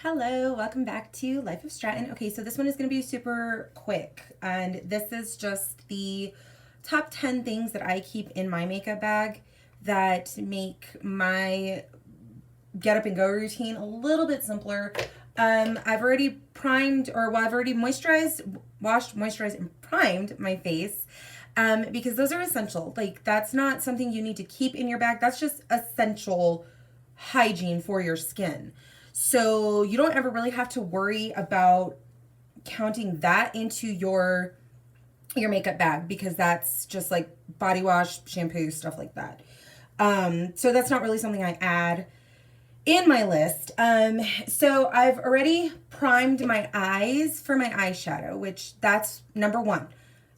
Hello, welcome back to Life of Stratton. Okay, so this one is going to be super quick, and this is just the top 10 things that I keep in my makeup bag that make my get up and go routine a little bit simpler. I've already I've already washed, moisturized, and primed my face. Because those are essential. Like, that's not something you need to keep in your bag. That's just essential hygiene for your skin. So you don't ever really have to worry about counting that into your makeup bag because that's just like body wash, shampoo, stuff like that. So that's not really something I add in my list. So I've already primed my eyes for my eyeshadow, which that's number one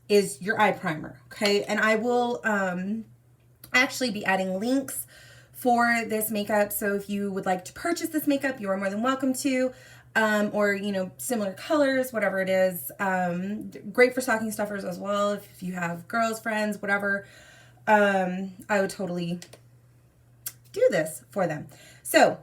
is your eye primer. Okay. And I will actually be adding links for this makeup. So if you would like to purchase this makeup, you are more than welcome to. Or, similar colors, whatever it is. Great for stocking stuffers as well. If you have girls, friends, whatever, I would totally do this for them. So,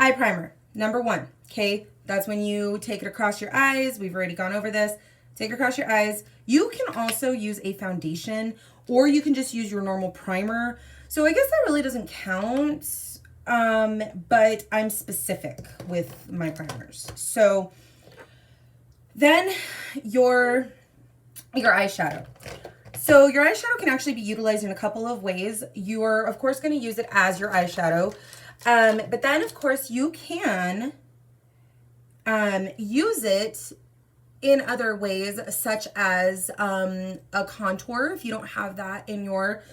eye primer, number one. Okay, that's when you take it across your eyes. We've already gone over this. Take it across your eyes. You can also use a foundation, or you can just use your normal primer. So I guess that really doesn't count, but I'm specific with my primers. So then your eyeshadow. So your eyeshadow can actually be utilized in a couple of ways. You're, of course, going to use it as your eyeshadow. But then, of course, you can use it in other ways, such as a contour. If you don't have that in your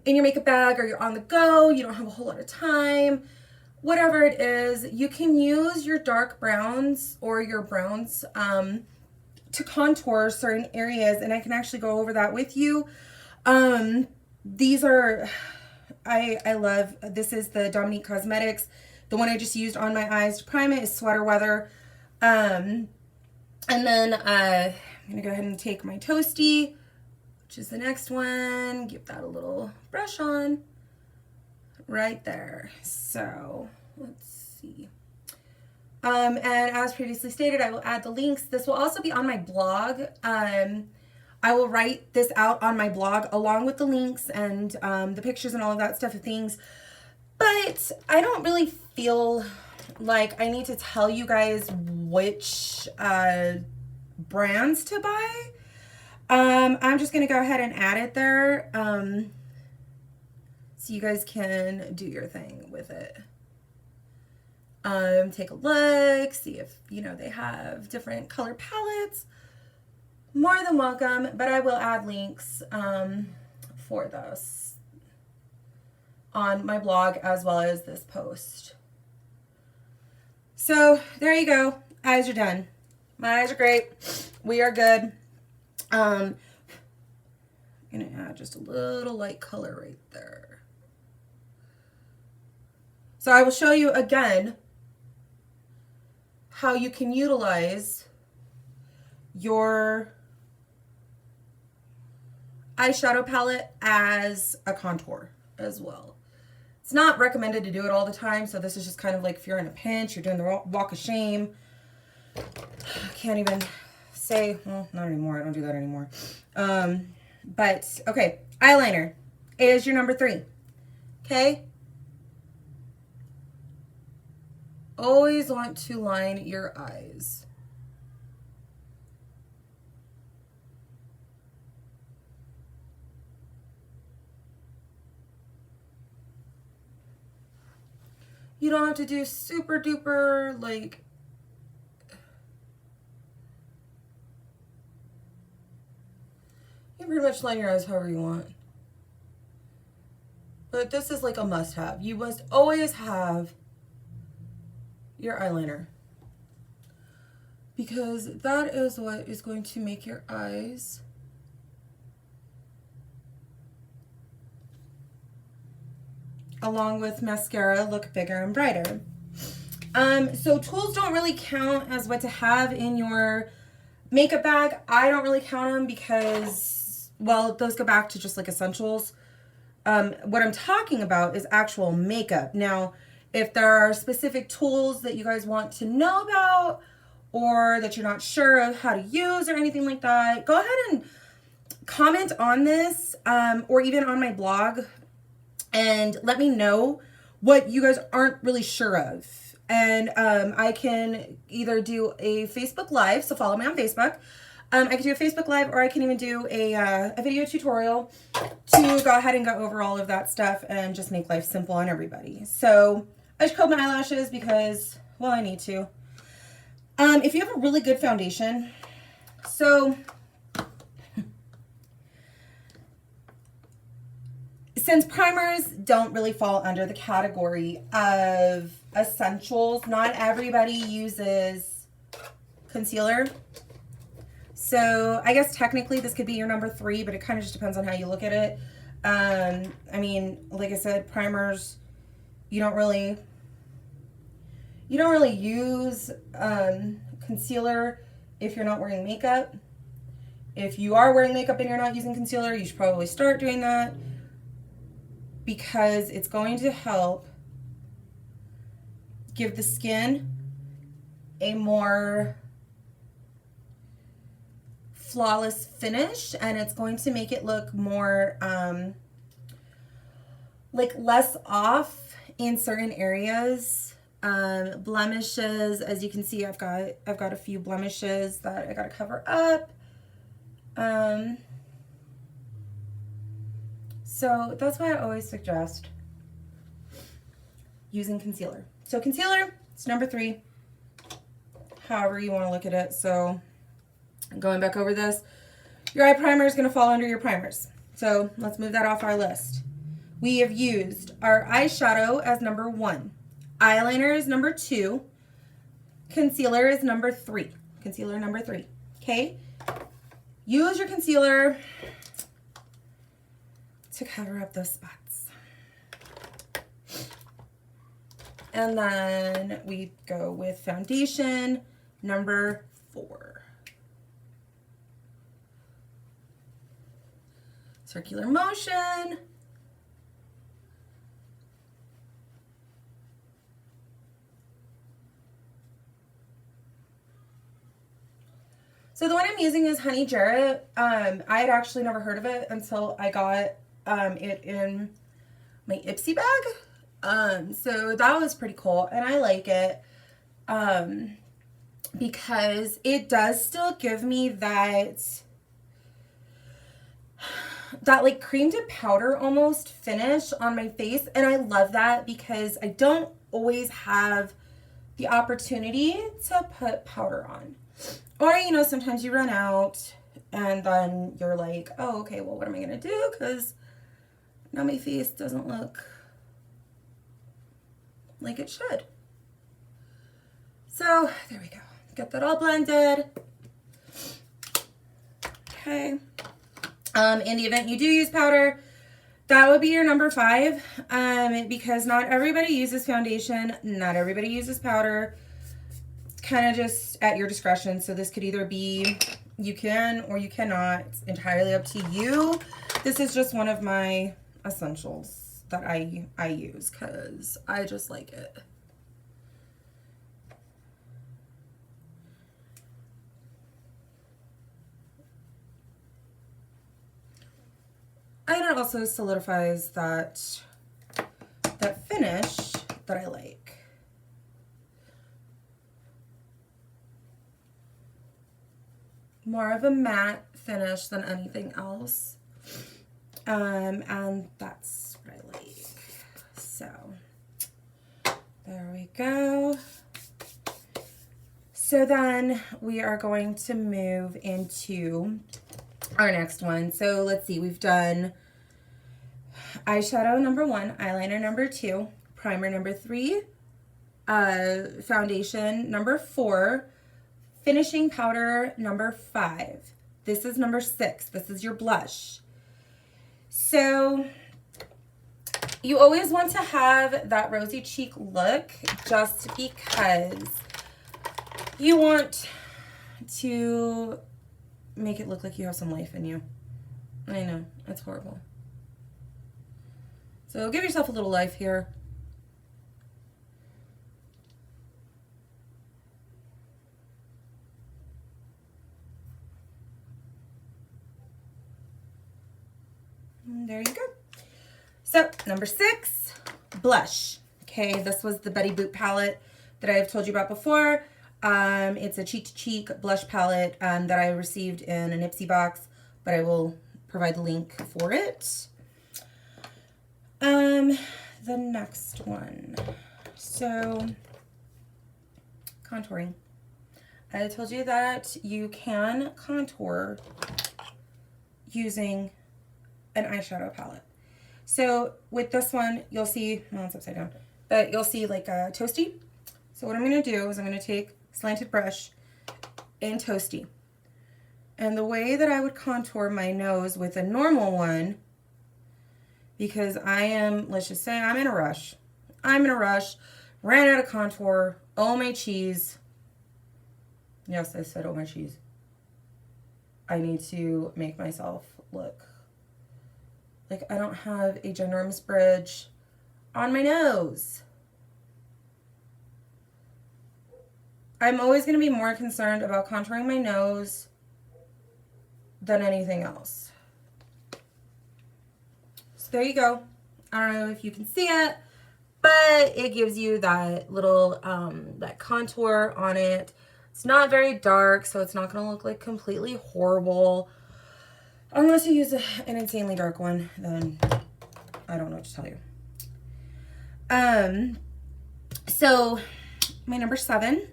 makeup bag, or you're on the go, you don't have a whole lot of time, whatever it is, you can use your dark browns or your browns to contour certain areas, and I can actually go over that with you. These are, I love, this is the Dominique Cosmetics. The one I just used on my eyes to prime it is Sweater Weather. And then I'm going to go ahead and take my Toasty, which is the next one. Give that a little brush on right there. So let's see. And as previously stated, I will add the links. This will also be on my blog. I will write this out on my blog along with the links and the pictures and all of that stuff of things. But I don't really feel like I need to tell you guys which brands to buy. I'm just going to go ahead and add it there so you guys can do your thing with it. Take a look, see if, they have different color palettes. More than welcome, but I will add links for this on my blog as well as this post. So there you go. Eyes are done. My eyes are great. We are good. I'm going to add just a little light color right there. So I will show you again how you can utilize your eyeshadow palette as a contour as well. It's not recommended to do it all the time, so this is just kind of like if you're in a pinch, you're doing the walk of shame. I can't even say, well, not anymore. I don't do that anymore. But, okay, eyeliner is your number 3. Okay? Always want to line your eyes. You don't have to do super duper, like, you pretty much line your eyes however you want. But this is like a must-have. You must always have your eyeliner, because that is what is going to make your eyes along with mascara look bigger and brighter. So tools don't really count as what to have in your makeup bag. I don't really count them because, well, those go back to just like essentials. What I'm talking about is actual makeup. Now, If there are specific tools that you guys want to know about or that you're not sure of how to use or anything like that, go ahead and comment on this or even on my blog and let me know what you guys aren't really sure of. And I can either do a Facebook Live, so follow me on Facebook. I can do a Facebook Live, or I can even do a video tutorial to go ahead and go over all of that stuff and just make life simple on everybody. So I just curled my eyelashes because, well, I need to. If you have a really good foundation, so since primers don't really fall under the category of essentials, not everybody uses concealer. So I guess technically this could be your number 3, but it kind of just depends on how you look at it. I mean, like I said, primers, you don't really use concealer if you're not wearing makeup. If you are wearing makeup and you're not using concealer, you should probably start doing that, because it's going to help give the skin a more flawless finish, and it's going to make it look more like less off in certain areas. Blemishes, as you can see, I've got a few blemishes that I got to cover up. So that's why I always suggest using concealer. So concealer, it's number 3, however you want to look at it. So going back over this, your eye primer is going to fall under your primers. So let's move that off our list. We have used our eyeshadow as number 1. Eyeliner is number 2. Concealer is number 3. Concealer number 3. Okay? Use your concealer to cover up those spots. And then we go with foundation number 4. Circular motion. So the one I'm using is Honey Jarrett. I had actually never heard of it until I got it in my Ipsy bag. So that was pretty cool, and I like it because it does still give me that like cream to powder almost finish on my face, and I love that because I don't always have the opportunity to put powder on. Or, you know, sometimes you run out and then you're like, oh, okay, well, what am I going to do? Because now my face doesn't look like it should. So there we go. Get that all blended. Okay. In the event you do use powder, that would be your number 5, because not everybody uses foundation. Not everybody uses powder. Kind of just at your discretion. So this could either be you can or you cannot. It's entirely up to you. This is just one of my essentials that I use because I just like it. And it also solidifies that finish that I like. More of a matte finish than anything else. And that's what I like. So there we go. So then we are going to move into our next one. So let's see, we've done eyeshadow number 1, eyeliner number 2, primer number 3, foundation number 4, finishing powder number 5. This is number 6. This is your blush. So you always want to have that rosy cheek look just because you want to make it look like you have some life in you. I know, it's horrible. So give yourself a little life here. there you go. So number 6, blush. Okay, this was the Betty Boop palette that I've told you about before. It's a cheek to cheek blush palette that I received in a Nipsey box, but I will provide the link for it. The next one. So contouring. I told you that you can contour using an eyeshadow palette. So with this one, you'll see, well, it's upside down, but you'll see like a Toasty. So what I'm going to do is I'm going to take slanted brush and Toasty. And the way that I would contour my nose with a normal one, because I am, let's just say I'm in a rush. I'm in a rush, ran out of contour, oh my cheese. Yes, I said oh my cheese. I need to make myself look like I don't have a ginormous bridge on my nose. I'm always going to be more concerned about contouring my nose than anything else. So there you go. I don't know if you can see it, but it gives you that little, that contour on it. It's not very dark, so it's not going to look like completely horrible. Unless you use an insanely dark one, then I don't know what to tell you. So my number 7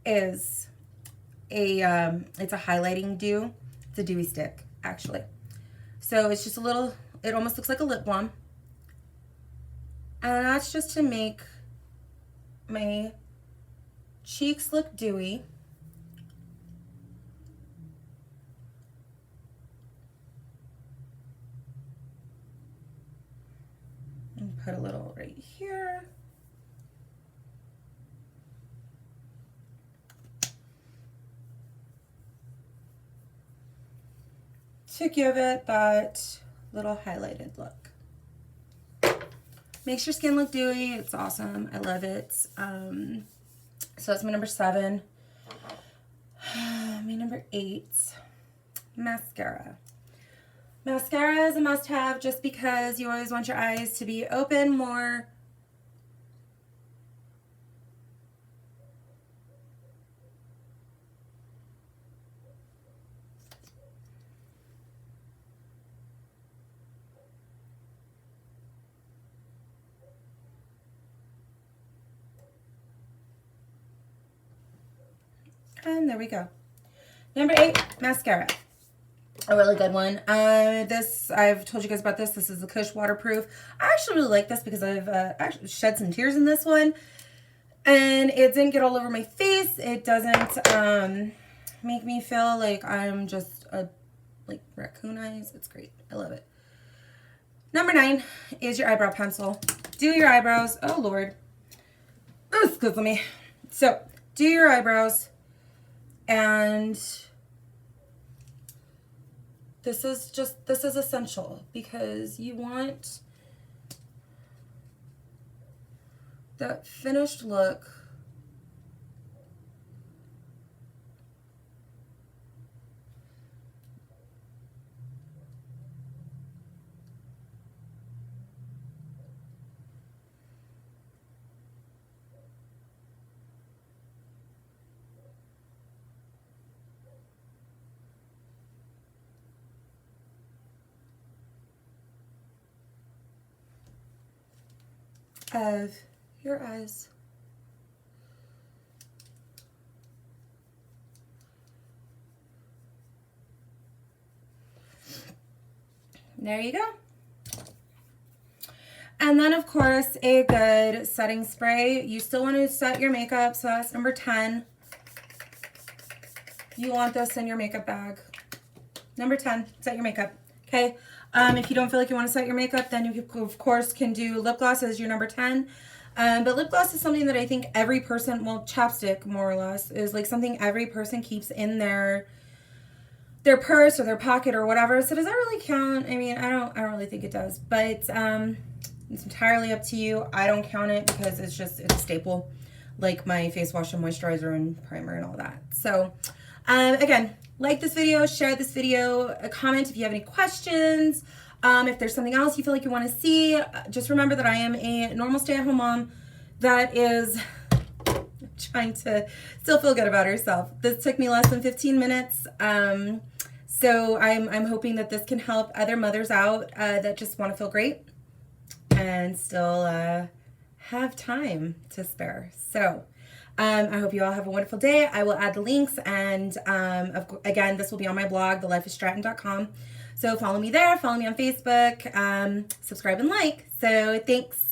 is it's a highlighting dew. It's a dewy stick, actually. So it's just a little, it almost looks like a lip balm. And that's just to make my cheeks look dewy. And put a little right here. To give it that little highlighted look. Makes your skin look dewy. It's awesome. I love it. So that's my number 7. My number 8, mascara. Mascara is a must-have just because you always want your eyes to be open more. And there we go. Number 8, mascara. A really good one. This, I've told you guys about this. This is the Kush Waterproof. I actually really like this because I've actually shed some tears in this one. And it didn't get all over my face. It doesn't make me feel like I'm just like raccoon eyes. It's great. I love it. Number 9 is your eyebrow pencil. Do your eyebrows. Oh, Lord. Oh, excuse me. So, do your eyebrows. And this is essential because you want that finished look of your eyes. There you go. And then, of course, a good setting spray. You still want to set your makeup, so that's number 10. You want this in your makeup bag. Number 10, set your makeup. Okay. If you don't feel like you want to set your makeup, then you, of course, can do lip gloss as your number 10. But lip gloss is something that I think every person, well, chapstick, more or less, is like something every person keeps in their purse or their pocket or whatever. So does that really count? I mean, I don't really think it does. But it's entirely up to you. I don't count it because it's a staple, like my face wash and moisturizer and primer and all that. So Again, like this video, share this video, comment if you have any questions. If there's something else you feel like you want to see, just remember that I am a normal stay-at-home mom that is trying to still feel good about herself. This took me less than 15 minutes. So I'm hoping that this can help other mothers out that just want to feel great and still have time to spare. So I hope you all have a wonderful day. I will add the links, and again, this will be on my blog, thelifeofstratton.com. So follow me there, follow me on Facebook, subscribe and like. So thanks.